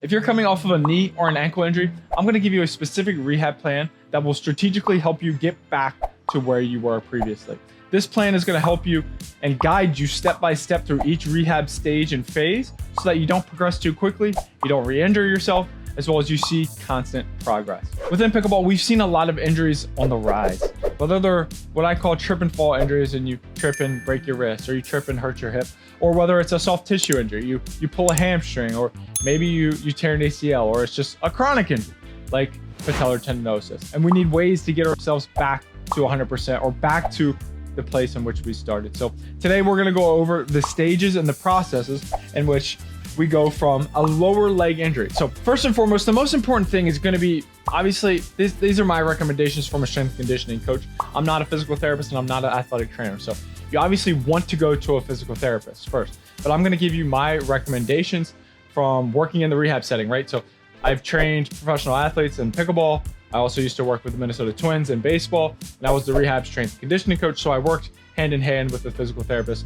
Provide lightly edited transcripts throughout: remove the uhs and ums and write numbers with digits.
If you're coming off of a knee or an ankle injury, I'm going to give you a specific rehab plan that will strategically help you get back to where you were previously. This plan is going to help you and guide you step by step through each rehab stage and phase so that you don't progress too quickly, you don't re-injure yourself, as well as you see constant progress. Within pickleball, we've seen a lot of injuries on the rise. Whether they're what I call trip and fall injuries and you trip and break your wrist, or you trip and hurt your hip, or whether it's a soft tissue injury, you pull a hamstring, or maybe you tear an ACL, or it's just a chronic injury like patellar tendinosis. And we need ways to get ourselves back to 100% or back to the place in which we started. So today we're gonna go over the stages and the processes in which we go from a lower leg injury. So first and foremost, the most important thing is going to be, obviously, these are my recommendations from a strength and conditioning coach. I'm not a physical therapist and I'm not an athletic trainer. So you obviously want to go to a physical therapist first, but I'm going to give you my recommendations from working in the rehab setting, right? So I've trained professional athletes in pickleball. I also used to work with the Minnesota Twins in baseball, and I was the rehab strength and conditioning coach. So I worked hand in hand with the physical therapist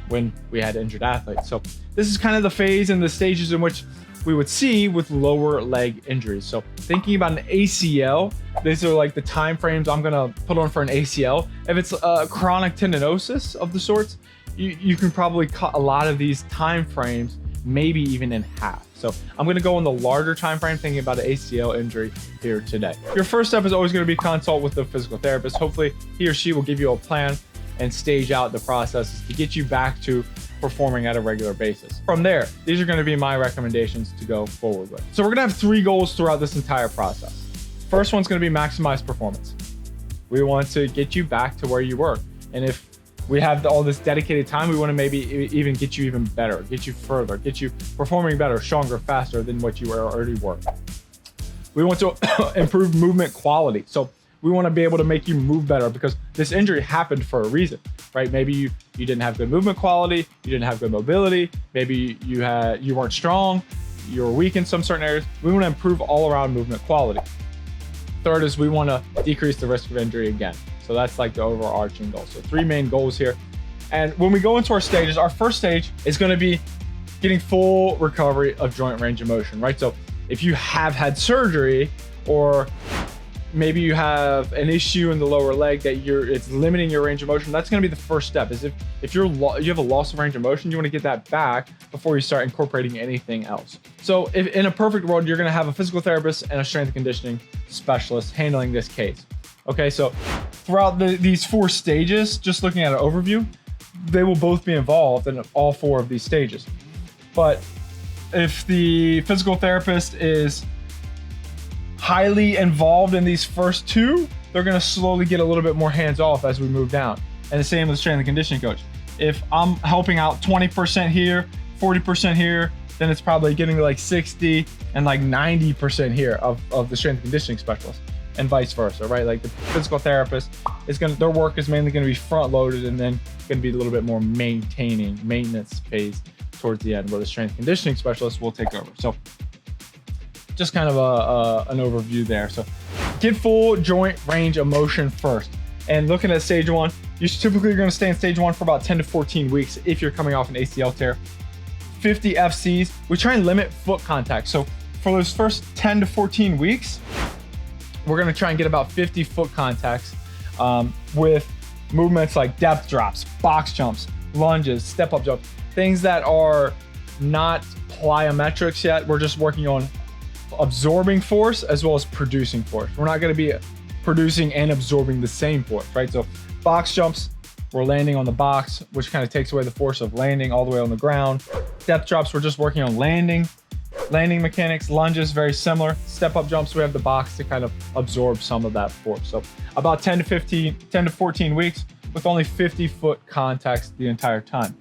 when we had injured athletes. So this is kind of the phase and the stages in which we would see with lower leg injuries. So thinking about an ACL, these are like the time frames I'm gonna put on for an ACL. If it's a chronic tendinosis of the sorts, you can probably cut a lot of these time frames, maybe even in half. So I'm gonna go on the larger time frame thinking about an ACL injury here today. Your first step is always gonna be consult with the physical therapist. Hopefully he or she will give you a plan and stage out the processes to get you back to performing at a regular basis. From there, these are going to be my recommendations to go forward with. So we're going to have 3 goals throughout this entire process. First one's going to be maximize performance. We want to get you back to where you were. And if we have all this dedicated time, we want to maybe even get you even better, get you further, get you performing better, stronger, faster than what you already were. We want to improve movement quality. So we want to be able to make you move better because this injury happened for a reason, right? Maybe you didn't have good movement quality, you didn't have good mobility, maybe you weren't strong, you were weak in some certain areas. We want to improve all around movement quality. Third is we want to decrease the risk of injury again. So that's like the overarching goal. So 3 main goals here. And when we go into our stages, our first stage is going to be getting full recovery of joint range of motion, right? So if you have had surgery, or maybe you have an issue in the lower leg that it's limiting your range of motion, that's going to be the first step. Is if you have a loss of range of motion, you want to get that back before you start incorporating anything else. So if in a perfect world, you're going to have a physical therapist and a strength and conditioning specialist handling this case. Okay, so throughout these 4 stages, just looking at an overview, they will both be involved in all 4 of these stages. But if the physical therapist is highly involved in these first 2, they're going to slowly get a little bit more hands off as we move down. And the same with the strength and conditioning coach. If I'm helping out 20% here, 40% here, then it's probably getting to like 60 and like 90% here of the strength and conditioning specialist, and vice versa, right? Like the physical therapist their work is mainly going to be front loaded and then going to be a little bit more maintenance phase towards the end, where the strength and conditioning specialist will take over. So just kind of an overview there. So get full joint range of motion first. And looking at stage 1, you're typically going to stay in stage 1 for about 10 to 14 weeks if you're coming off an ACL tear. 50 FCs. We try and limit foot contact. So for those first 10 to 14 weeks, we're going to try and get about 50 foot contacts with movements like depth drops, box jumps, lunges, step-up jumps, things that are not plyometrics yet. We're just working on absorbing force as well as producing force. We're not going to be producing and absorbing the same force, right? So box jumps, we're landing on the box, which kind of takes away the force of landing all the way on the ground. Depth drops, we're just working on landing mechanics. Lunges, very similar. Step up jumps, we have the box to kind of absorb some of that force. So about 10 to 14 weeks with only 50 foot contacts the entire time.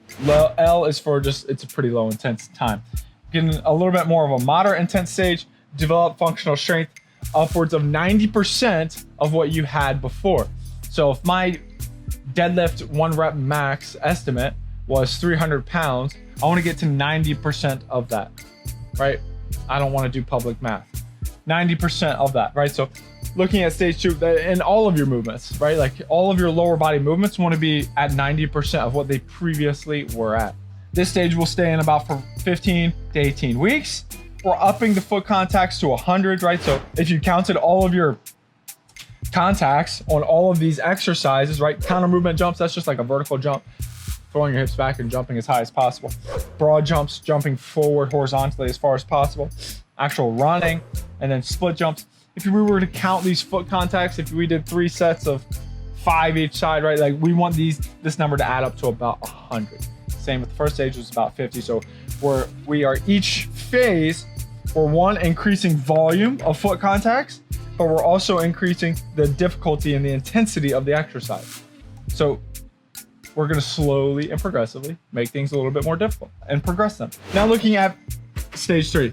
L is for it's a pretty low intense time. Getting a little bit more of a moderate intense stage, develop functional strength upwards of 90% of what you had before. So if my deadlift 1 rep max estimate was 300 pounds, I want to get to 90% of that, right? I don't want to do public math. 90% of that, right? So looking at stage 2 in all of your movements, right? Like all of your lower body movements want to be at 90% of what they previously were at. This stage will stay in about for 15 to 18 weeks. we're upping the foot contacts to 100, right? So if you counted all of your contacts on all of these exercises, right? Counter movement jumps, that's just like a vertical jump, throwing your hips back and jumping as high as possible. Broad jumps, jumping forward horizontally as far as possible. Actual running, and then split jumps. If we were to count these foot contacts, if we did 3 sets of 5 each side, right? Like we want this number to add up to about 100. Same with the first stage was about 50. So we are each phase, we're one, increasing volume of foot contacts, but we're also increasing the difficulty and the intensity of the exercise. So we're gonna slowly and progressively make things a little bit more difficult and progress them. Now looking at stage 3, a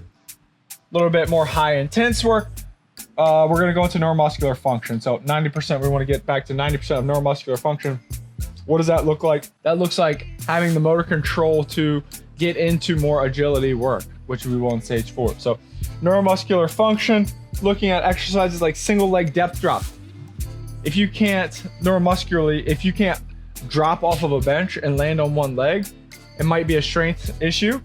little bit more high intense work. We're gonna go into neuromuscular function. So 90%, we wanna get back to 90% of neuromuscular function. What does that look like? That looks like having the motor control to get into more agility work, which we will in stage 4. So neuromuscular function, looking at exercises like single leg depth drop. If you can't neuromuscularly, if you can't drop off of a bench and land on one leg, it might be a strength issue.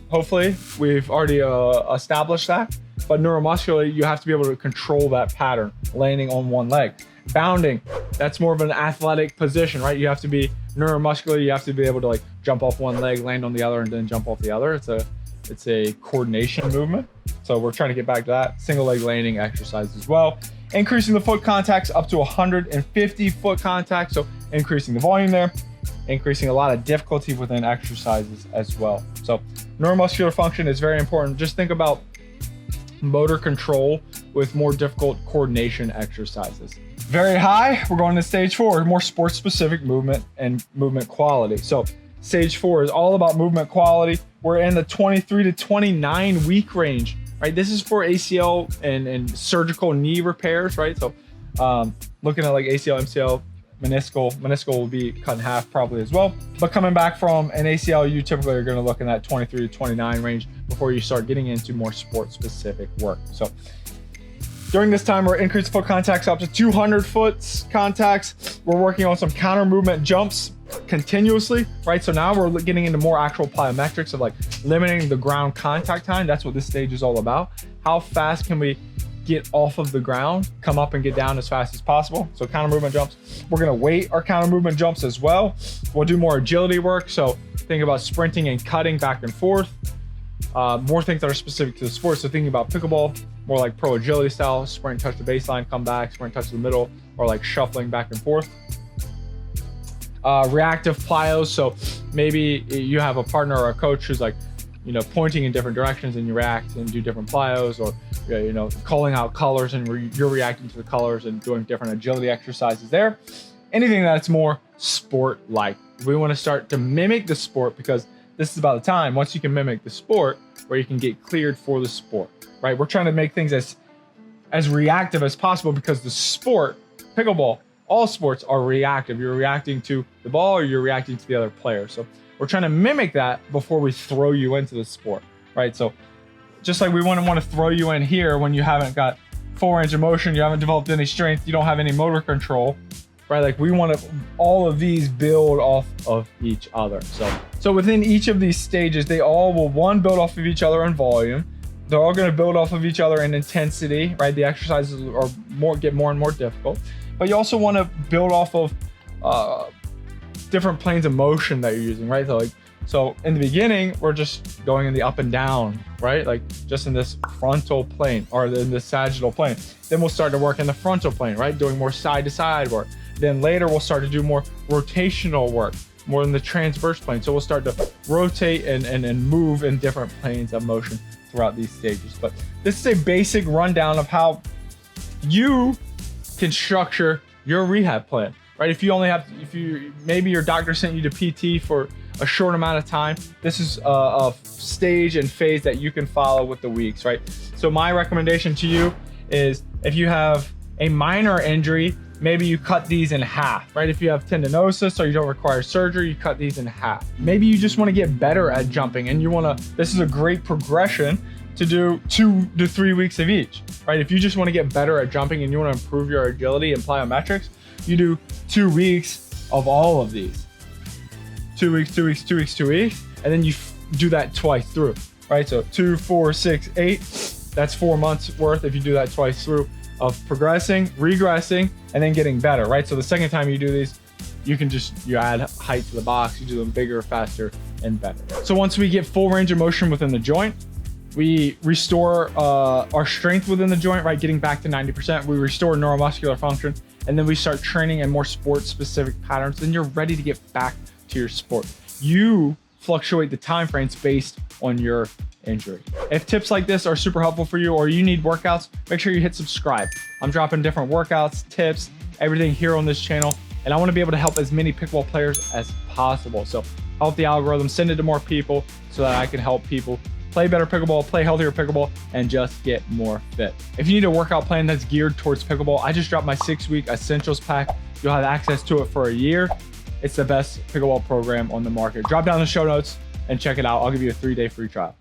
Hopefully we've already established that, but neuromuscularly, you have to be able to control that pattern, landing on one leg. Bounding, that's more of an athletic position, right? You have to be neuromuscular, you have to be able to like jump off one leg, land on the other, and then jump off the other. It's a coordination movement. So we're trying to get back to that. Single leg landing exercise as well. Increasing the foot contacts up to 150 foot contacts. So increasing the volume there, increasing a lot of difficulty within exercises as well. So neuromuscular function is very important. Just think about motor control with more difficult coordination exercises. Very high, we're going to stage 4, more sports specific movement and movement quality. So stage 4 is all about movement quality. We're in the 23 to 29 week range, right? This is for ACL and surgical knee repairs, right? So looking at like ACL, MCL, meniscal will be cut in half probably as well. But coming back from an ACL, you typically are going to look in that 23 to 29 range before you start getting into more sport specific work. So during this time, we're increasing foot contacts up to 200 foot contacts. We're working on some counter movement jumps continuously, right? So now we're getting into more actual plyometrics of like limiting the ground contact time. That's what this stage is all about. How fast can we get off of the ground, come up and get down as fast as possible? So counter movement jumps. We're gonna weight our counter movement jumps as well. We'll do more agility work. So think about sprinting and cutting back and forth. More things that are specific to the sport. So thinking about pickleball, more like pro agility style, sprint, touch the baseline, come back, sprint, touch the middle, or like shuffling back and forth. Reactive plyos. So maybe you have a partner or a coach who's like, you know, pointing in different directions and you react and do different plyos, or, you know, calling out colors and you're reacting to the colors and doing different agility exercises there. Anything that's more sport-like. We want to start to mimic the sport, because this is about the time, once you can mimic the sport, where you can get cleared for the sport, right? We're trying to make things as reactive as possible, because the sport, pickleball, all sports are reactive. You're reacting to the ball or you're reacting to the other player. So we're trying to mimic that before we throw you into the sport, right? So just like we wouldn't want to throw you in here when you haven't got full range of motion, you haven't developed any strength, you don't have any motor control, right? Like we want to, all of these build off of each other. So within each of these stages, they all will, one, build off of each other in volume. They're all going to build off of each other in intensity, right? The exercises are get more and more difficult, but you also want to build off of different planes of motion that you're using, right? So in the beginning, we're just going in the up and down, right? Like just in this frontal plane or in the sagittal plane. Then we'll start to work in the frontal plane, right? Doing more side to side work. Then later we'll start to do more rotational work, more in the transverse plane. So we'll start to rotate and move in different planes of motion throughout these stages. But this is a basic rundown of how you can structure your rehab plan, right? If maybe your doctor sent you to PT for a short amount of time, this is a stage and phase that you can follow with the weeks, right? So my recommendation to you is, if you have a minor injury, maybe you cut these in half, right? If you have tendinosis or you don't require surgery, you cut these in half. Maybe you just want to get better at jumping and this is a great progression to do 2 to 3 weeks of each, right? If you just want to get better at jumping and you want to improve your agility and plyometrics, you do 2 weeks of all of these. 2 weeks, 2 weeks, 2 weeks, 2 weeks, and then you do that twice through. right? So 2, 4, 6, 8. That's 4 months worth if you do that twice through of progressing, regressing, and then getting better, right? So the second time you do these, you add height to the box, you do them bigger, faster, and better. So once we get full range of motion within the joint, we restore our strength within the joint, right? Getting back to 90%. We restore neuromuscular function, and then we start training in more sport-specific patterns. Then you're ready to get back to your sport. You fluctuate the time frames based on your injury. If tips like this are super helpful for you, or you need workouts, make sure you hit subscribe. I'm dropping different workouts, tips, everything here on this channel, and I want to be able to help as many pickleball players as possible. So help the algorithm, send it to more people so that I can help people play better pickleball, play healthier pickleball, and just get more fit. If you need a workout plan that's geared towards pickleball, I just dropped my 6-week essentials pack. You'll have access to it for a year. It's the best pickleball program on the market. Drop down in the show notes and check it out. I'll give you a 3-day free trial.